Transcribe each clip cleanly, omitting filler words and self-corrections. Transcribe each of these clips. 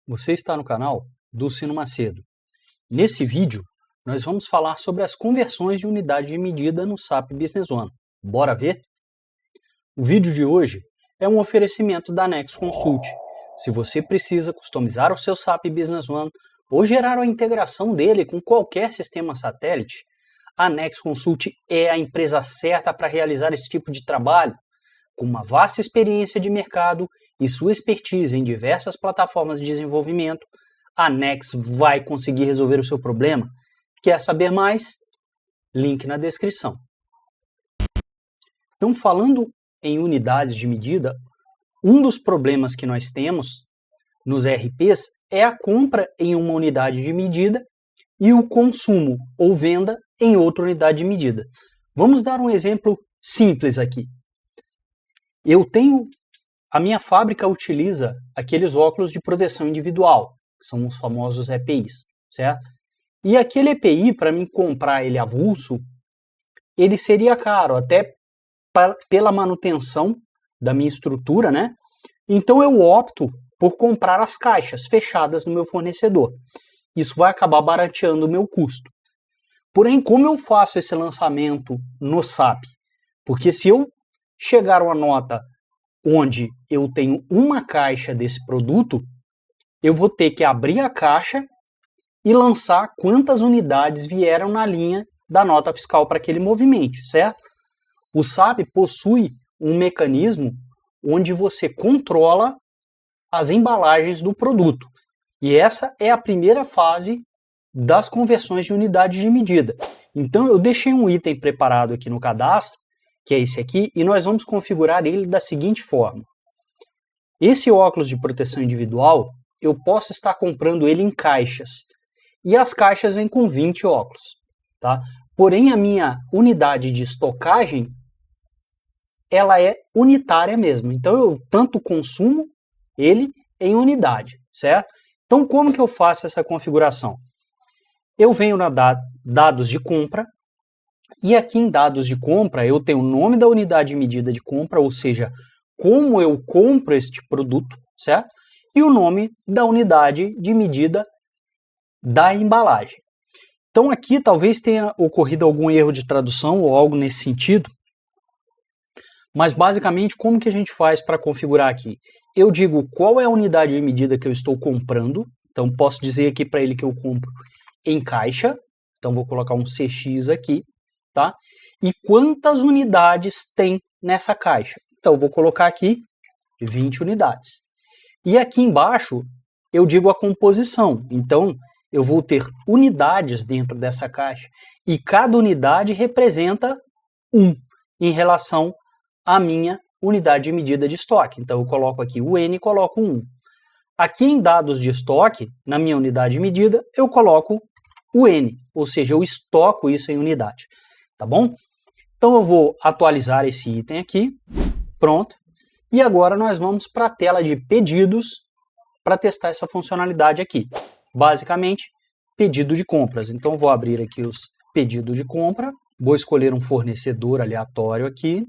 Você está no canal Dulcino Macedo. Nesse vídeo, nós vamos falar sobre as conversões de unidade de medida no SAP Business One. Bora ver? O vídeo de hoje é um oferecimento da Next Consult. Se você precisa customizar o seu SAP Business One ou gerar a integração dele com qualquer sistema satélite, a Next Consult é a empresa certa para realizar esse tipo de trabalho. Com uma vasta experiência de mercado e sua expertise em diversas plataformas de desenvolvimento, a Next vai conseguir resolver o seu problema. Quer saber mais? Link na descrição. Então, falando em unidades de medida, um dos problemas que nós temos nos ERPs é a compra em uma unidade de medida e o consumo ou venda em outra unidade de medida. Vamos dar um exemplo simples aqui. A minha fábrica utiliza aqueles óculos de proteção individual, que são os famosos EPIs, certo? E aquele EPI, para mim comprar ele avulso, ele seria caro, até pela manutenção da minha estrutura, né? Então eu opto por comprar as caixas fechadas no meu fornecedor. Isso vai acabar barateando o meu custo. Porém, como eu faço esse lançamento no SAP? Porque se eu chegar a uma nota onde eu tenho uma caixa desse produto, eu vou ter que abrir a caixa e lançar quantas unidades vieram na linha da nota fiscal para aquele movimento, certo? O SAP possui um mecanismo onde você controla as embalagens do produto. E essa é a primeira fase das conversões de unidade de medida. Então eu deixei um item preparado aqui no cadastro, que é esse aqui, e nós vamos configurar ele da seguinte forma. Esse óculos de proteção individual, eu posso estar comprando ele em caixas. E as caixas vêm com 20 óculos, tá? Porém, a minha unidade de estocagem, ela é unitária mesmo. Então, eu tanto consumo ele em unidade, certo? Então, como que eu faço essa configuração? Eu venho na dados de compra, e aqui em dados de compra eu tenho o nome da unidade de medida de compra, ou seja, como eu compro este produto, certo? E o nome da unidade de medida da embalagem. Então aqui talvez tenha ocorrido algum erro de tradução ou algo nesse sentido, mas basicamente como que a gente faz para configurar aqui? Eu digo qual é a unidade de medida que eu estou comprando, então posso dizer aqui para ele que eu compro em caixa, então vou colocar um CX aqui, tá? E quantas unidades tem nessa caixa? Então, eu vou colocar aqui 20 unidades. E aqui embaixo, eu digo a composição. Então, eu vou ter unidades dentro dessa caixa. E cada unidade representa 1 em relação à minha unidade de medida de estoque. Então, eu coloco aqui o N e coloco 1. Aqui em dados de estoque, na minha unidade de medida, eu coloco o N, ou seja, eu estoco isso em unidade. Tá bom? Então eu vou atualizar esse item aqui, pronto. E agora nós vamos para a tela de pedidos para testar essa funcionalidade aqui. Basicamente, pedido de compras. Então eu vou abrir aqui os pedidos de compra, vou escolher um fornecedor aleatório aqui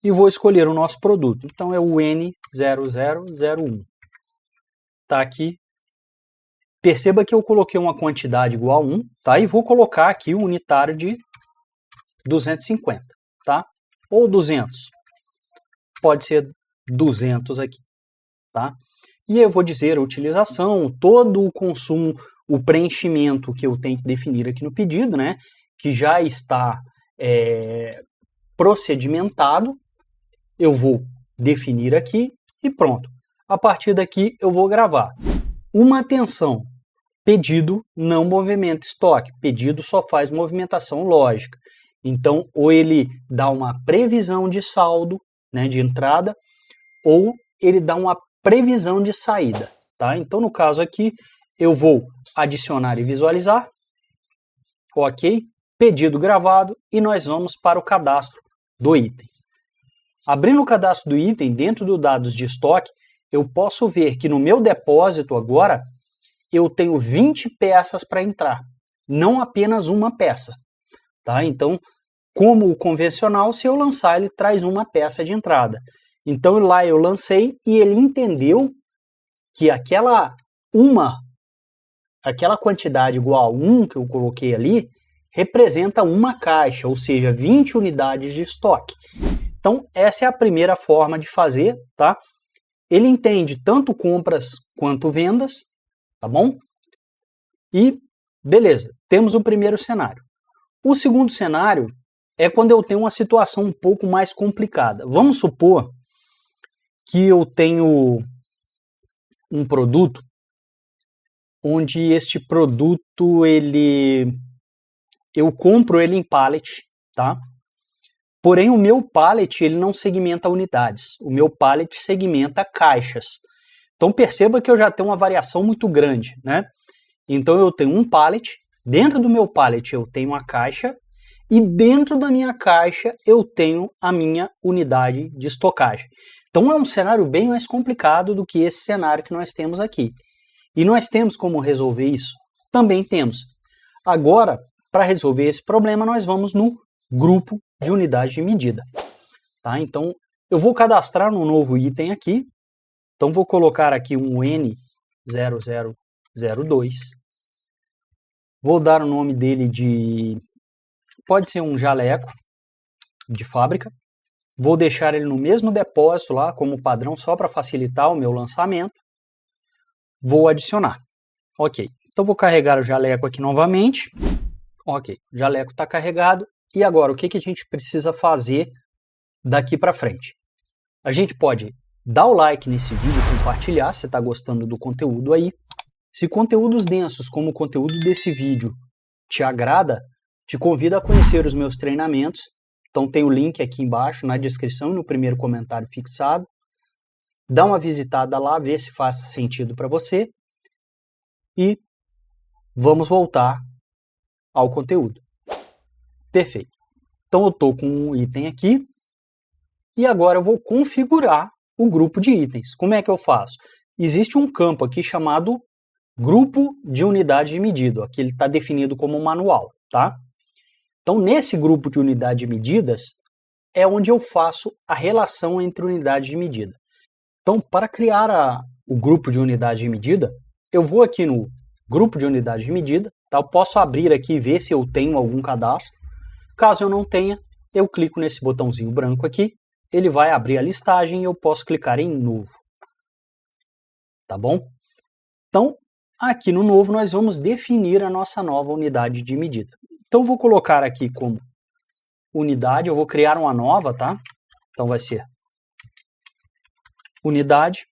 e vou escolher o nosso produto. Então é o N0001. Tá aqui. Perceba que eu coloquei uma quantidade igual a 1, tá? E vou colocar aqui o unitário de 250, tá? Ou 200. Pode ser 200 aqui, tá? E eu vou dizer a utilização, todo o consumo, o preenchimento que eu tenho que definir aqui no pedido, né? Que já está procedimentado. Eu vou definir aqui e pronto. A partir daqui eu vou gravar. Uma atenção, pedido não movimenta estoque, pedido só faz movimentação lógica. Então, ou ele dá uma previsão de saldo, né, de entrada, ou ele dá uma previsão de saída, tá? Então, no caso aqui, eu vou adicionar e visualizar, ok, pedido gravado, e nós vamos para o cadastro do item. Abrindo o cadastro do item, dentro do dados de estoque, eu posso ver que no meu depósito agora, eu tenho 20 peças para entrar, não apenas uma peça. Tá? Então, como o convencional, se eu lançar, ele traz uma peça de entrada. Então, lá eu lancei e ele entendeu que aquela aquela quantidade igual a 1 que eu coloquei ali, representa uma caixa, ou seja, 20 unidades de estoque. Então, essa é a primeira forma de fazer, tá? Ele entende tanto compras quanto vendas, tá bom? E, beleza, temos o primeiro cenário. O segundo cenário é quando eu tenho uma situação um pouco mais complicada. Vamos supor que eu tenho um produto onde este produto, eu compro ele em pallet, tá? Porém, o meu pallet, ele não segmenta unidades. O meu pallet segmenta caixas. Então, perceba que eu já tenho uma variação muito grande, né? Então, eu tenho um pallet, dentro do meu pallet eu tenho a caixa, e dentro da minha caixa eu tenho a minha unidade de estocagem. Então, é um cenário bem mais complicado do que esse cenário que nós temos aqui. E nós temos como resolver isso? Também temos. Agora, para resolver esse problema, nós vamos no grupo de unidade de medida. Tá? Então, eu vou cadastrar um novo item aqui. Então, vou colocar aqui um N0002. Vou dar o nome dele de... Pode ser um jaleco de fábrica. Vou deixar ele no mesmo depósito lá, como padrão, só para facilitar o meu lançamento. Vou adicionar. Ok. Então, vou carregar o jaleco aqui novamente. Ok. O jaleco está carregado. E agora, o que a gente precisa fazer daqui para frente? A gente pode dar o like nesse vídeo, compartilhar se está gostando do conteúdo aí. Se conteúdos densos como o conteúdo desse vídeo te agrada, te convido a conhecer os meus treinamentos. Então tem o link aqui embaixo na descrição e no primeiro comentário fixado. Dá uma visitada lá, vê se faz sentido para você. E vamos voltar ao conteúdo. Perfeito. Então eu estou com um item aqui e agora eu vou configurar o grupo de itens. Como é que eu faço? Existe um campo aqui chamado grupo de unidade de medida. Aqui ele está definido como manual, tá? Então nesse grupo de unidade de medidas é onde eu faço a relação entre unidades de medida. Então para criar o grupo de unidade de medida, eu vou aqui no grupo de unidade de medida, tá? Eu posso abrir aqui e ver se eu tenho algum cadastro. Caso eu não tenha, eu clico nesse botãozinho branco aqui, ele vai abrir a listagem e eu posso clicar em novo. Tá bom? Então, aqui no novo nós vamos definir a nossa nova unidade de medida. Então, eu vou colocar aqui como unidade, eu vou criar uma nova, tá? Então, vai ser unidade,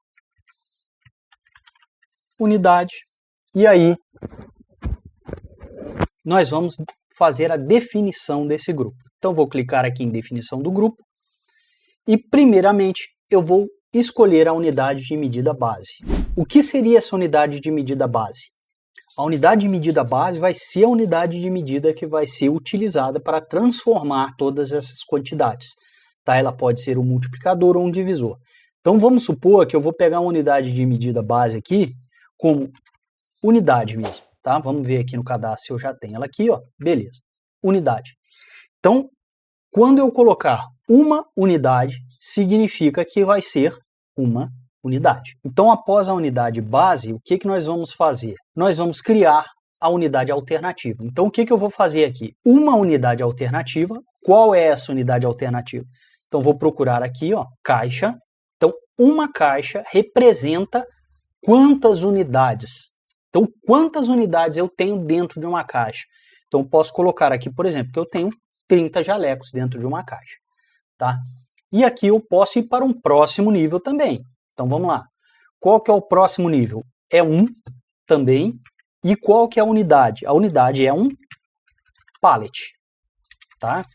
e aí nós vamos fazer a definição desse grupo. Então, vou clicar aqui em definição do grupo e, primeiramente, eu vou escolher a unidade de medida base. O que seria essa unidade de medida base? A unidade de medida base vai ser a unidade de medida que vai ser utilizada para transformar todas essas quantidades. Tá? Ela pode ser um multiplicador ou um divisor. Então, vamos supor que eu vou pegar uma unidade de medida base aqui como unidade mesmo. Tá? Vamos ver aqui no cadastro se eu já tenho ela aqui, ó. Beleza. Unidade. Então, quando eu colocar uma unidade, significa que vai ser uma unidade. Então, após a unidade base, o que nós vamos fazer? Nós vamos criar a unidade alternativa. Então, o que eu vou fazer aqui? Uma unidade alternativa. Qual é essa unidade alternativa? Então, vou procurar aqui, ó, caixa. Então, uma caixa representa quantas unidades? Então, quantas unidades eu tenho dentro de uma caixa? Então, posso colocar aqui, por exemplo, que eu tenho 30 jalecos dentro de uma caixa. Tá? E aqui eu posso ir para um próximo nível também. Então, vamos lá. Qual que é o próximo nível? É 1 também. E qual que é a unidade? A unidade é um pallet. Tá?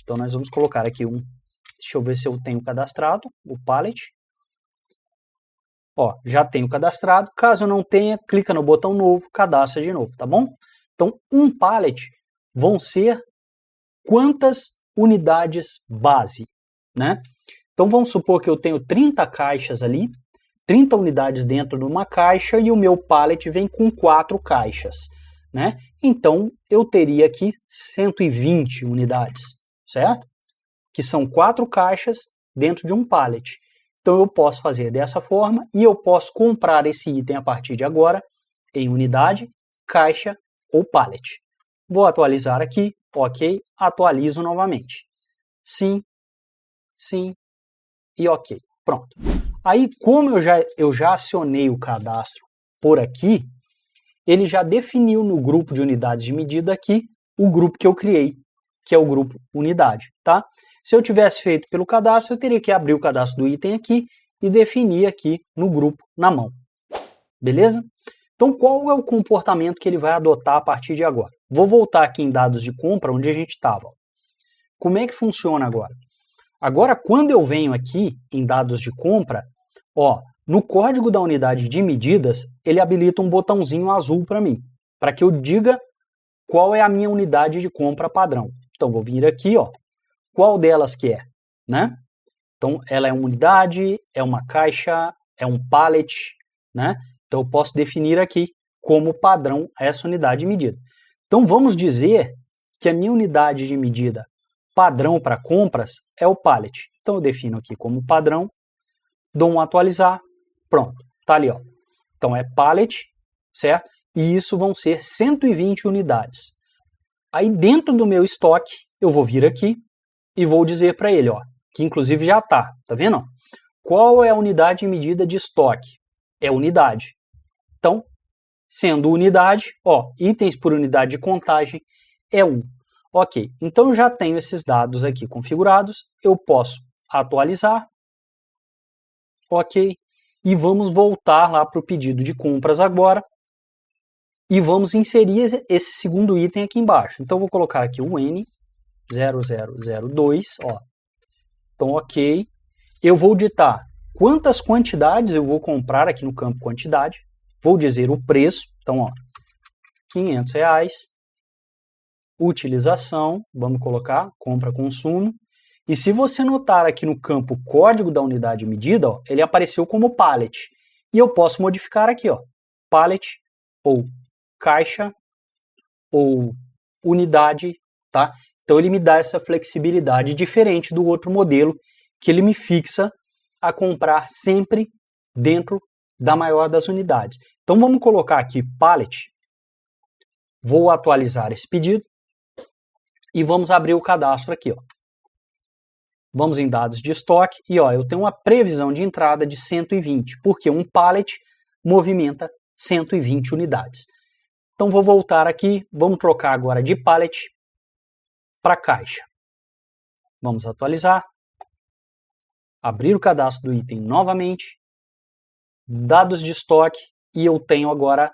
Então, nós vamos colocar aqui um... Deixa eu ver se eu tenho cadastrado o pallet. Ó, já tenho cadastrado. Caso eu não tenha, clica no botão novo, cadastra de novo, tá bom? Então, um pallet vão ser quantas unidades base, né? Então, vamos supor que eu tenho 30 caixas ali, 30 unidades dentro de uma caixa e o meu pallet vem com 4 caixas, né? Então, eu teria aqui 120 unidades, certo? Que são 4 caixas dentro de um pallet. Então eu posso fazer dessa forma e eu posso comprar esse item a partir de agora em unidade, caixa ou pallet. Vou atualizar aqui, ok, atualizo novamente. Sim, sim e ok. Pronto. Aí, como eu já acionei o cadastro por aqui, ele já definiu no grupo de unidades de medida aqui o grupo que eu criei, que é o grupo unidade, tá? Se eu tivesse feito pelo cadastro, eu teria que abrir o cadastro do item aqui e definir aqui no grupo na mão. Beleza? Então, qual é o comportamento que ele vai adotar a partir de agora? Vou voltar aqui em dados de compra, onde a gente estava. Como é que funciona agora? Agora, quando eu venho aqui em dados de compra, ó, no código da unidade de medidas, ele habilita um botãozinho azul para mim, para que eu diga qual é a minha unidade de compra padrão. Então, vou vir aqui, ó, qual delas que é, né? Então, ela é uma unidade, é uma caixa, é um pallet, né? Então, eu posso definir aqui como padrão essa unidade de medida. Então, vamos dizer que a minha unidade de medida padrão para compras é o pallet. Então, eu defino aqui como padrão, dou um atualizar, pronto, tá ali, ó. Então, é pallet, certo? E isso vão ser 120 unidades. Aí, dentro do meu estoque, eu vou vir aqui e vou dizer para ele, ó, que inclusive já tá vendo? Qual é a unidade de medida de estoque? É unidade. Então, sendo unidade, ó, itens por unidade de contagem é 1. Ok, então eu já tenho esses dados aqui configurados, eu posso atualizar, ok, e vamos voltar lá para o pedido de compras agora, e vamos inserir esse segundo item aqui embaixo. Então, eu vou colocar aqui o N0002, ó. Então, ok. Eu vou ditar quantas quantidades eu vou comprar aqui no campo quantidade. Vou dizer o preço. Então, ó, R$500. Utilização, vamos colocar, compra, consumo. E se você notar aqui no campo código da unidade de medida, ó, ele apareceu como pallet. E eu posso modificar aqui, ó, pallet ou caixa ou unidade, tá? Então ele me dá essa flexibilidade diferente do outro modelo, que ele me fixa a comprar sempre dentro da maior das unidades. Então vamos colocar aqui pallet, vou atualizar esse pedido e vamos abrir o cadastro aqui, ó. Vamos em dados de estoque e ó, eu tenho uma previsão de entrada de 120, porque um pallet movimenta 120 unidades. Então vou voltar aqui, vamos trocar agora de pallet para caixa. Vamos atualizar, abrir o cadastro do item novamente, dados de estoque e eu tenho agora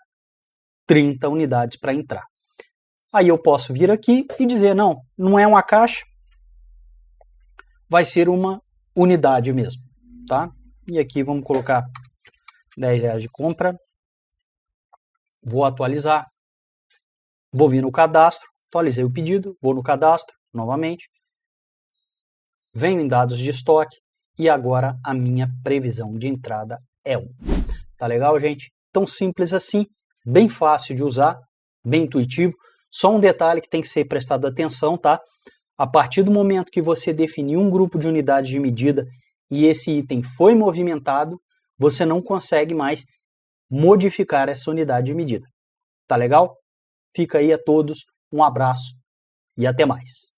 30 unidades para entrar. Aí eu posso vir aqui e dizer, não é uma caixa, vai ser uma unidade mesmo, tá? E aqui vamos colocar R$10 de compra, vou atualizar, vou vir no cadastro, atualizei o pedido, vou no cadastro novamente, venho em dados de estoque e agora a minha previsão de entrada é 1. Tá legal, gente? Tão simples assim, bem fácil de usar, bem intuitivo. Só um detalhe que tem que ser prestado atenção, tá? A partir do momento que você definir um grupo de unidades de medida e esse item foi movimentado, você não consegue mais modificar essa unidade de medida. Tá legal? Fica aí a todos, um abraço e até mais.